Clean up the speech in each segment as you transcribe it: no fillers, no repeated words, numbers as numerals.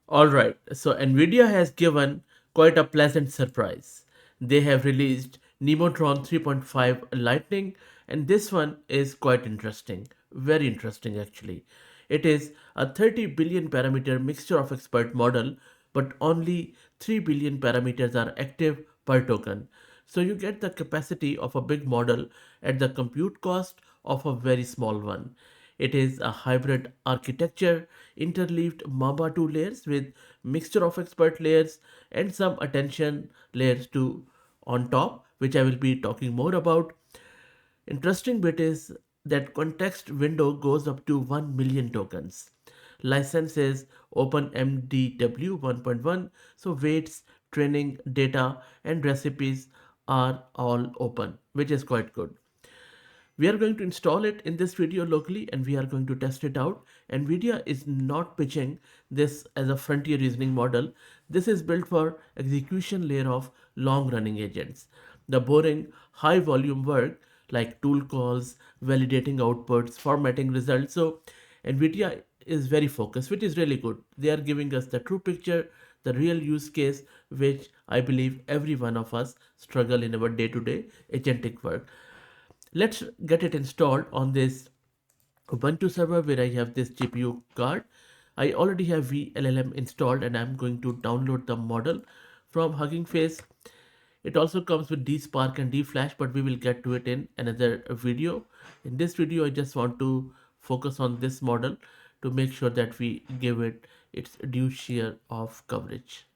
Alright, so NVIDIA has given quite a pleasant surprise. They have released Nemotron 3.5 Lightning, and this one is quite interesting. Very interesting, actually. It is a 30 billion parameter mixture of expert model, but only 3 billion parameters are active per token. So you get the capacity of a big model at the compute cost of a very small one. It is a hybrid architecture, interleaved Mamba 2 layers with mixture of expert layers and some attention layers too on top, which I will be talking more about. Interesting bit is that context window goes up to 1 million tokens. License is OpenMDW 1.1, so weights, training, data, and recipes are all open, which is quite good. We are going to install it in this video locally and we are going to test it out. NVIDIA is not pitching this as a frontier reasoning model. This is built for execution layer of long running agents. The boring high volume work like tool calls, validating outputs, formatting results. So NVIDIA is very focused, which is really good. They are giving us the true picture, the real use case, which I believe every one of us struggle in our day-to-day agentic work. Let's get it installed on this Ubuntu server where I have this GPU card. I already have VLLM installed and I'm going to download the model from Hugging Face. It also comes with DSpark and DFlash, but we will get to it in another video. In this video, I just want to focus on this model to make sure that we give it its due share of coverage.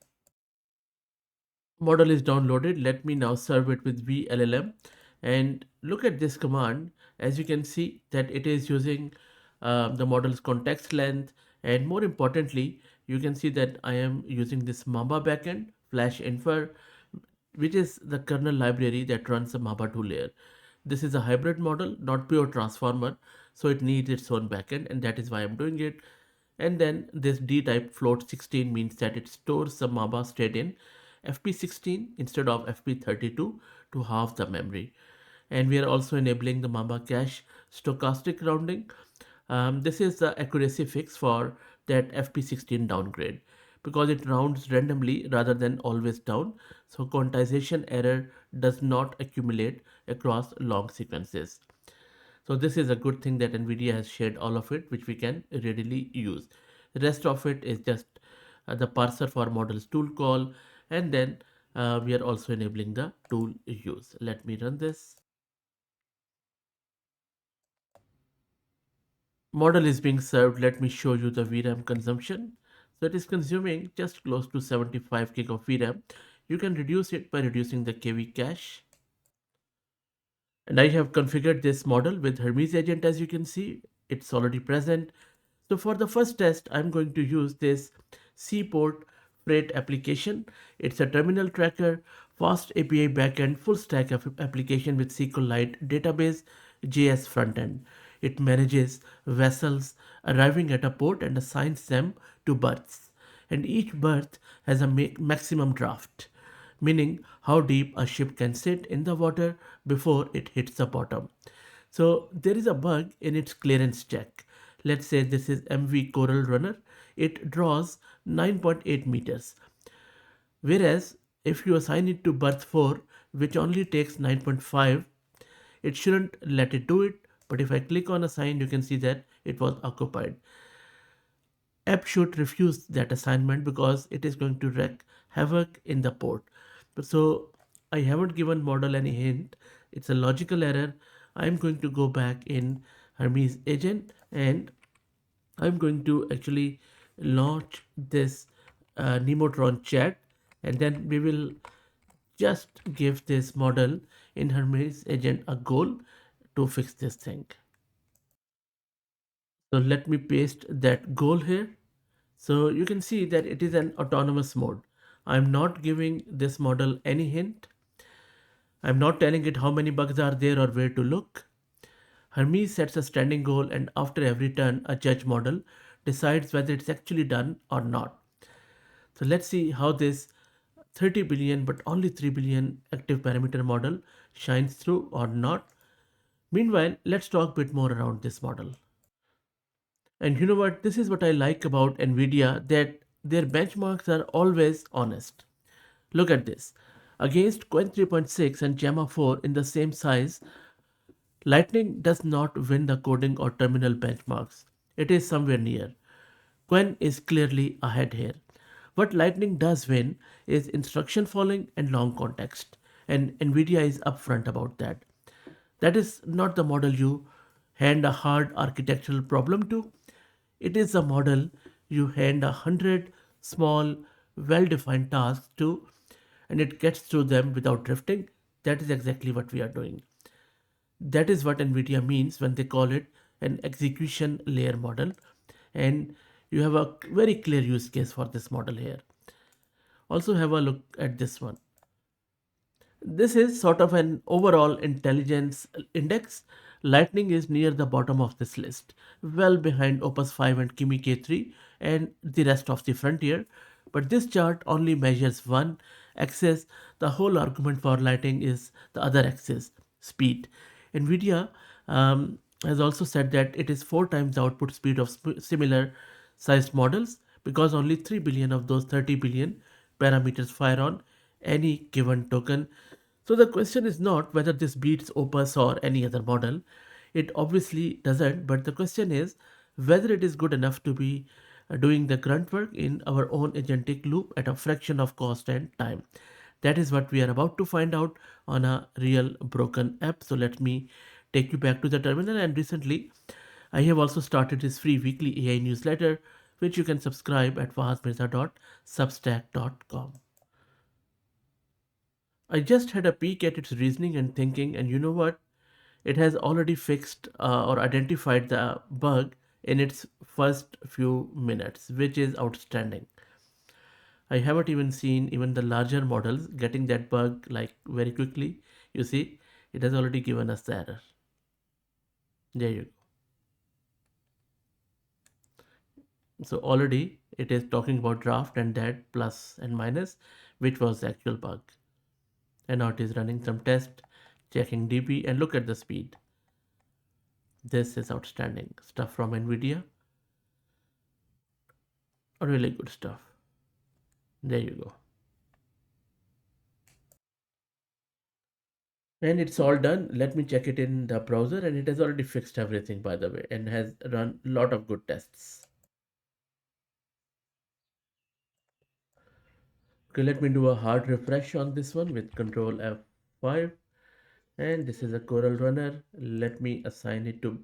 Model is downloaded. Let me now serve it with VLLM and look at this command. As you can see that it is using the model's context length, and more importantly you can see that I am using this Mamba backend flash infer, which is the kernel library that runs the Mamba 2 layer. This is a hybrid model, not pure transformer, so it needs its own backend and that is why I'm doing it. And then this D type float 16 means that it stores the Mamba state in FP16 instead of FP32 to halve the memory. And we are also enabling the Mamba cache stochastic rounding. This is the accuracy fix for that FP16 downgrade because it rounds randomly rather than always down. So quantization error does not accumulate across long sequences. So this is a good thing that NVIDIA has shared all of it, which we can readily use. The rest of it is just the parser for models tool call, and then we are also enabling the tool use. Let me run this. Model is being served. Let me show you the VRAM consumption. So it is consuming just close to 75 gig of VRAM. You can reduce it by reducing the KV cache. And I have configured this model with Hermes agent. As you can see, it's already present. So for the first test, I'm going to use this Seaport Freight application. It's a terminal tracker, fast API backend, full stack application with SQLite database, JS frontend. It manages vessels arriving at a port and assigns them to berths. And each berth has a maximum draft, meaning how deep a ship can sit in the water before it hits the bottom. So there is a bug in its clearance check. Let's say this is MV Coral Runner. It draws 9.8 meters. Whereas if you assign it to berth 4, which only takes 9.5, it shouldn't let it do it. But if I click on assign, you can see that it was occupied. App should refuse that assignment because it is going to wreak havoc in the port. So I haven't given model any hint. It's a logical error. I'm going to go back in Hermes agent and I'm going to actually launch this Nemotron chat, and then we will just give this model in Hermes agent a goal to fix this thing. So let me paste that goal here. So you can see that it is an autonomous mode. I'm not giving this model any hint. I'm not telling it how many bugs are there or where to look. Hermes sets a standing goal, and after every turn, a judge model decides whether it's actually done or not. So let's see how this 30 billion but only 3 billion active parameter model shines through or not. Meanwhile, let's talk a bit more around this model. And you know what? This is what I like about NVIDIA, that their benchmarks are always honest. Look at this. Against Quen 3.6 and Gemma 4 in the same size, Lightning does not win the coding or terminal benchmarks. It is somewhere near. Quen is clearly ahead here. What Lightning does win is instruction following and long context, and NVIDIA is upfront about that. That is not the model you hand a hard architectural problem to. It is a model you hand 100 small, well defined tasks to, and it gets through them without drifting. That is exactly what we are doing. That is what NVIDIA means when they call it an execution layer model. And you have a very clear use case for this model here. Also, have a look at this one. This is sort of an overall intelligence index. Lightning is near the bottom of this list, well behind Opus 5 and Kimi K3 and the rest of the frontier. But this chart only measures one axis. The whole argument for Lightning is the other axis, speed. NVIDIA has also said that it is 4 times the output speed of similar sized models because only 3 billion of those 30 billion parameters fire on any given token. So the question is not whether this beats Opus or any other model. It obviously doesn't, but the question is whether it is good enough to be doing the grunt work in our own agentic loop at a fraction of cost and time. That is what we are about to find out on a real broken app. So let me take you back to the terminal. And recently, I have also started this free weekly AI newsletter, which you can subscribe at fahazmirza.substack.com. I just had a peek at its reasoning and thinking, and you know what? It has already fixed or identified the bug in its first few minutes, which is outstanding. I haven't even seen even the larger models getting that bug like very quickly. You see, it has already given us the error. There you go. So already it is talking about draft and that plus and minus, which was the actual bug. And now it is running some test, checking DB, and look at the speed. This is outstanding stuff from NVIDIA. Really good stuff. There you go. And it's all done. Let me check it in the browser, and it has already fixed everything, by the way, and has run a lot of good tests. Okay, let me do a hard refresh on this one with Control F5. And this is a Coral Runner. Let me assign it to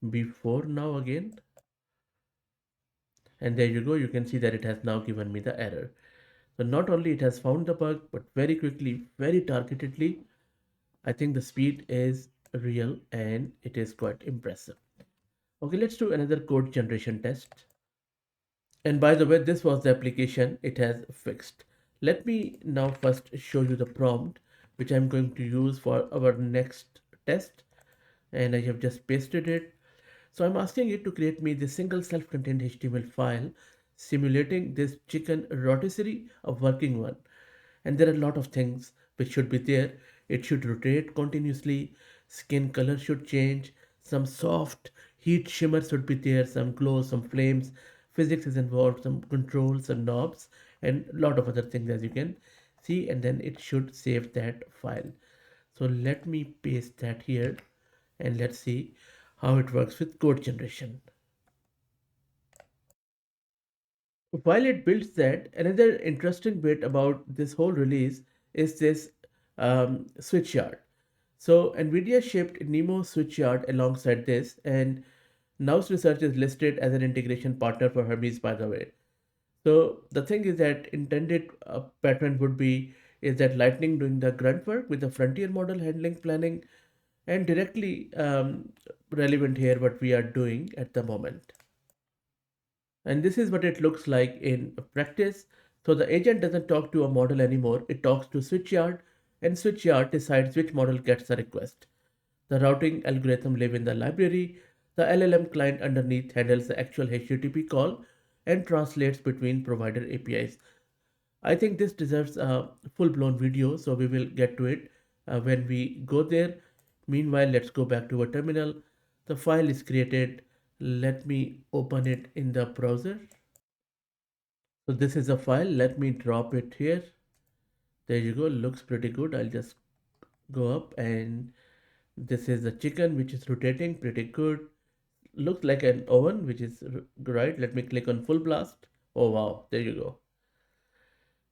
B4 now again. And there you go. You can see that it has now given me the error. So not only it has found the bug, but very quickly, very targetedly, I think the speed is real and it is quite impressive. Okay, let's do another code generation test. And by the way, this was the application it has fixed. Let me now first show you the prompt which I'm going to use for our next test. And I have just pasted it. So I'm asking it to create me the single self-contained HTML file simulating this chicken rotisserie, a working one. And there are a lot of things which should be there. It should rotate continuously, skin color should change, some soft heat shimmer should be there, some glow, some flames, physics is involved, some controls and knobs, and a lot of other things as you can see, and then it should save that file. So let me paste that here and let's see how it works with code generation. While it builds that, another interesting bit about this whole release is this switch yard. So NVIDIA shipped Nemo switch yard alongside this, and Now's Research is listed as an integration partner for Hermes, by the way. So the thing is that intended pattern would be is that Lightning doing the grunt work with the frontier model handling planning and directly relevant here what we are doing at the moment. And this is what it looks like in practice. So the agent doesn't talk to a model anymore. It talks to switchyard and switchyard decides which model gets the request. The routing algorithm live in the library. The LLM client underneath handles the actual HTTP call and translates between provider APIs. I think this deserves a full-blown video, so we will get to it when we go there. Meanwhile, let's go back to our terminal. The file is created. Let me open it in the browser. So this is a file. Let me drop it here. There you go. Looks pretty good. I'll just go up, and this is the chicken which is rotating pretty good. Looks like an oven which is right. Let me click on full blast. Oh wow, there you go.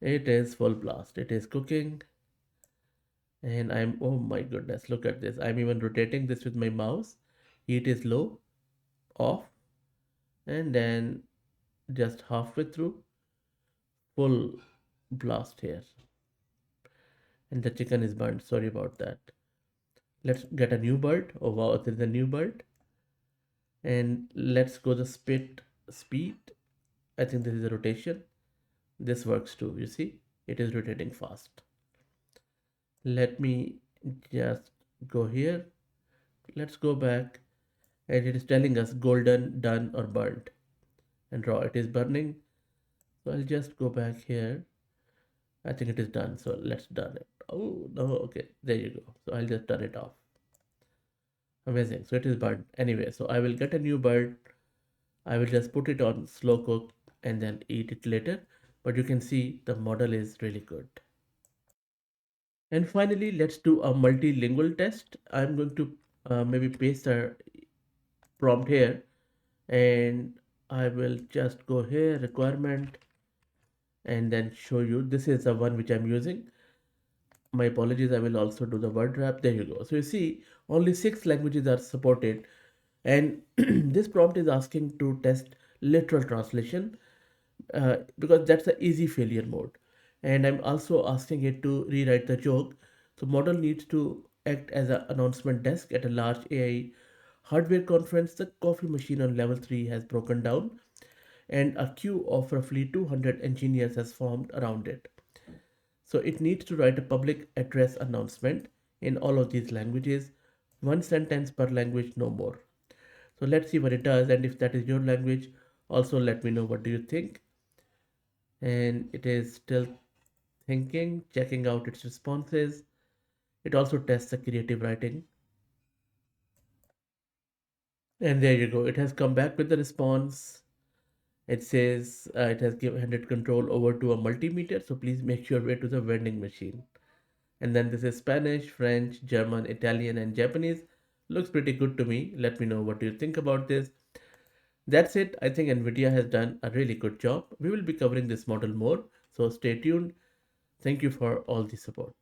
It is full blast. It is cooking, and I'm, oh my goodness, look at this. I'm even rotating this with my mouse. Heat is low, off, and then just halfway through, full blast here. And the chicken is burnt. Sorry about that. Let's get a new bird. Oh wow, there's a new bird. And let's go the spit speed. I think this is a rotation. This works too, you see, it is rotating fast. Let me just go here. Let's go back, and it is telling us golden, done, or burnt. And raw, it is burning. So I'll just go back here. I think it is done. So let's done it. Oh no, okay, there you go. So I'll just turn it off. Amazing. So it is burnt. Anyway, so I will get a new bird. I will just put it on slow cook and then eat it later. But you can see the model is really good. And finally, let's do a multilingual test. I'm going to maybe paste a prompt here, and I will just go here, requirement, and then show you. This is the one which I'm using. My apologies, I will also do the word wrap. There you go. So you see, only 6 languages are supported, and this prompt is asking to test literal translation, because that's the easy failure mode. And I'm also asking it to rewrite the joke. So model needs to act as an announcement desk at a large AI hardware conference. The coffee machine on level 3 has broken down, and a queue of roughly 200 engineers has formed around it. So it needs to write a public address announcement in all of these languages, one sentence per language, no more. So let's see what it does, and if that is your language, also let me know what do you think. And it is still thinking, checking out its responses. It also tests the creative writing. And there you go. It has come back with the response. It says it has handed control over to a multimeter. So please make your way to the vending machine. And then this is Spanish, French, German, Italian, and Japanese. Looks pretty good to me. Let me know what do you think about this. That's it. I think NVIDIA has done a really good job. We will be covering this model more. So stay tuned. Thank you for all the support.